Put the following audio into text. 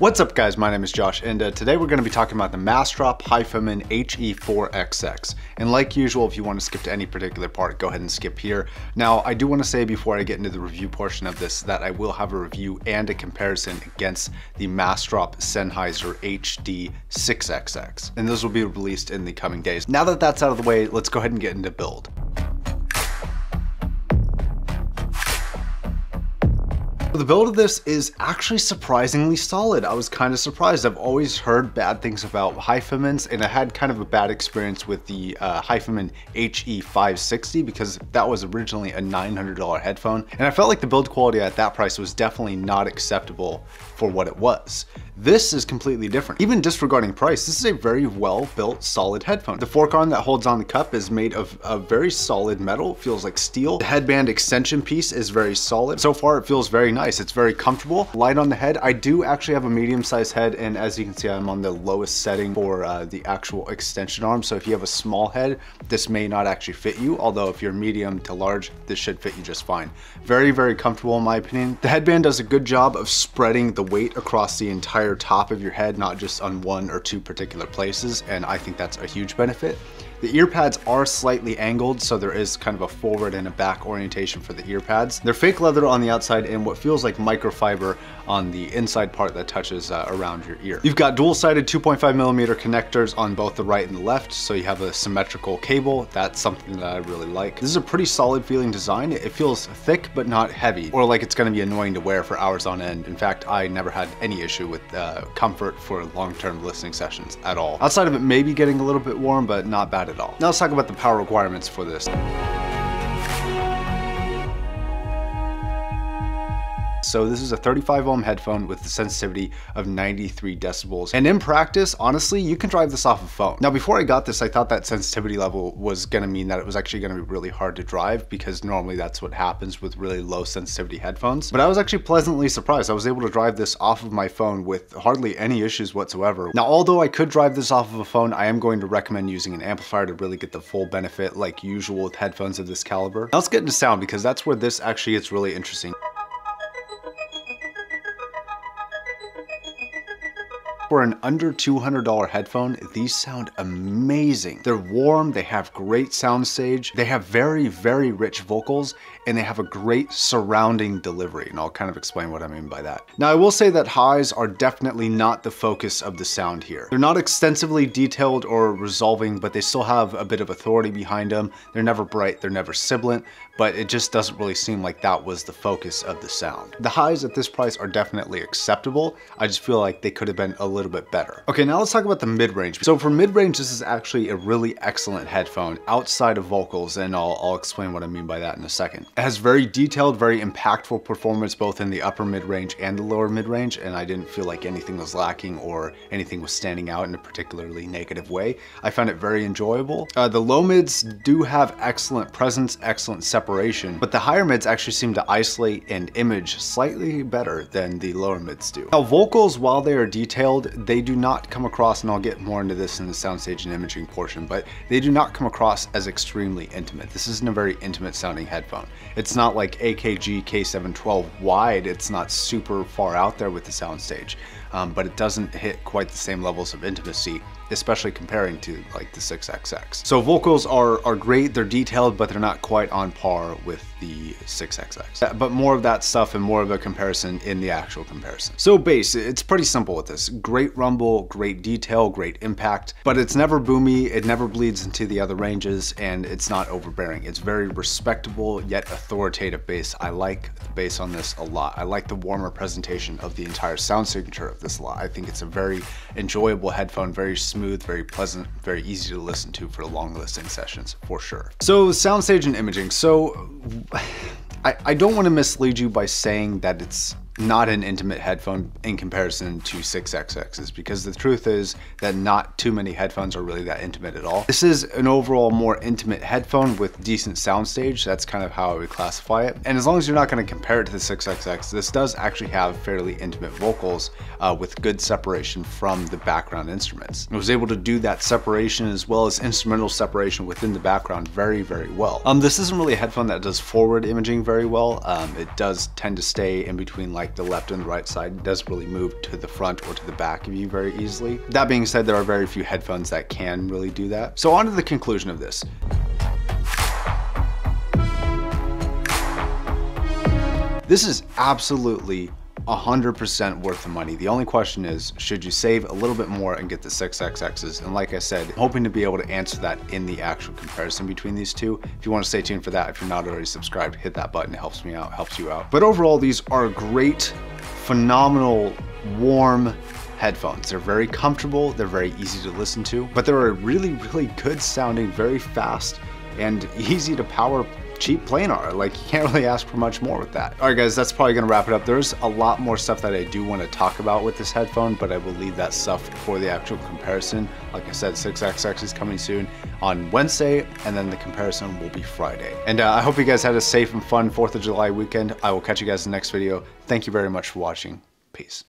What's up guys, my name is Josh and today we're going to be talking about the Massdrop Headphone HE-4XX. And like usual, if you want to skip to any particular part, go ahead and skip here. Now I do want to say before I get into the review portion of this that I will have a review and a comparison against the Massdrop Sennheiser HD-6XX. And those will be released in the coming days. Now that that's out of the way, let's go ahead and get into build. The build of this is actually surprisingly solid. I was kind of surprised. I've always heard bad things about Headphones, and I had kind of a bad experience with the Headphone HE-560 because that was originally a $900 headphone, and I felt like the build quality at that price was definitely not acceptable for what it was. This is completely different. Even disregarding price, this is a very well built, solid headphone. The fork arm that holds on the cup is made of a very solid metal, feels like steel. The headband extension piece is very solid. So far it feels very nice. It's very comfortable. Light on the head. I do actually have a medium-sized head, and as you can see, I'm on the lowest setting for the actual extension arm. So if you have a small head, this may not actually fit you, although if you're medium to large, this should fit you just fine. Very, very comfortable in my opinion. The headband does a good job of spreading the weight across the entire top of your head, not just on one or two particular places, and I think that's a huge benefit. The ear pads are slightly angled, so there is kind of a forward and a back orientation for the ear pads. They're fake leather on the outside and what feels like microfiber on the inside part that touches around your ear. You've got dual-sided 2.5mm connectors on both the right and the left, so you have a symmetrical cable. That's something that I really like. This is a pretty solid feeling design. It feels thick but not heavy, or like it's going to be annoying to wear for hours on end. In fact, I never had any issue with comfort for long-term listening sessions at all. Outside of it maybe getting a little bit warm, but not bad at all. Now let's talk about the power requirements for this. So this is a 35 ohm headphone with the sensitivity of 93 decibels. And in practice, honestly, you can drive this off a phone. Now, before I got this, I thought that sensitivity level was gonna mean that it was actually gonna be really hard to drive, because normally that's what happens with really low sensitivity headphones. But I was actually pleasantly surprised. I was able to drive this off of my phone with hardly any issues whatsoever. Now, although I could drive this off of a phone, I am going to recommend using an amplifier to really get the full benefit like usual with headphones of this caliber. Now let's get into sound, because that's where this actually gets really interesting. For an under $200 headphone, these sound amazing. They're warm, they have great Soundstage, they have very, very rich vocals, and they have a great surrounding delivery, and I'll kind of explain what I mean by that. Now, I will say that highs are definitely not the focus of the sound here. They're not extensively detailed or resolving, but they still have a bit of authority behind them. They're never bright, they're never sibilant, but it just doesn't really seem like that was the focus of the sound. The highs at this price are definitely acceptable. I just feel like they could have been a little bit better. Okay, now let's talk about the mid-range. So for mid-range, this is actually a really excellent headphone outside of vocals, and I'll explain what I mean by that in a second. It has very detailed, very impactful performance both in the upper mid-range and the lower mid-range, and I didn't feel like anything was lacking or anything was standing out in a particularly negative way. I found it very enjoyable. The low mids do have excellent presence, excellent separation, but the higher mids actually seem to isolate and image slightly better than the lower mids do. Now, vocals, while they are detailed, they do not come across, and I'll get more into this in the Soundstage and imaging portion, but they do not come across as extremely intimate. This isn't a very intimate sounding headphone. It's not like AKG K712 wide, it's not super far out there with the Soundstage, but it doesn't hit quite the same levels of intimacy, especially comparing to like the 6XX. So vocals are great, they're detailed, but they're not quite on par with the 6XX. But more of that stuff and more of a comparison in the actual comparison. So bass, it's pretty simple with this. Great rumble, great detail, great impact, but it's never boomy, it never bleeds into the other ranges, and it's not overbearing. It's very respectable yet authoritative bass. I like the bass on this a lot. I like the warmer presentation of the entire sound signature of this a lot. I think it's a very enjoyable headphone, very smooth, very pleasant, very easy to listen to for long listening sessions, for sure. So Soundstage and imaging. So I don't want to mislead you by saying that it's not an intimate headphone in comparison to 6XXs, because the truth is that not too many headphones are really that intimate at all. This is an overall more intimate headphone with decent soundstage. That's kind of how I would classify it. And as long as you're not going to compare it to the 6XX, this does actually have fairly intimate vocals with good separation from the background instruments. It was able to do that separation as well as instrumental separation within the background very, very well. This isn't really a headphone that does forward imaging very well. It does tend to stay in between like like the left and the right side. It doesn't really move to the front or to the back of you very easily. That being said, there are very few headphones that can really do that. So on to the conclusion of this. This is absolutely 100% worth the money. The only question is, should you save a little bit more and get the 6XXs? And like I said, I'm hoping to be able to answer that in the actual comparison between these two. If you want to stay tuned for that, if you're not already subscribed, hit that button. It helps me out, helps you out. But overall, these are great, phenomenal, warm headphones. They're very comfortable, they're very easy to listen to, but they're a really, really good sounding, very fast and easy to power cheap planar. Like, you can't really ask for much more with that. All right guys, that's probably gonna wrap it up. There's a lot more stuff that I do want to talk about with this headphone, but I will leave that stuff for the actual comparison. Like I said, 6XX is coming soon on Wednesday, and then the comparison will be Friday. And I hope you guys had a safe and fun 4th of July weekend. I will catch you guys in the next video. Thank you very much for watching. Peace.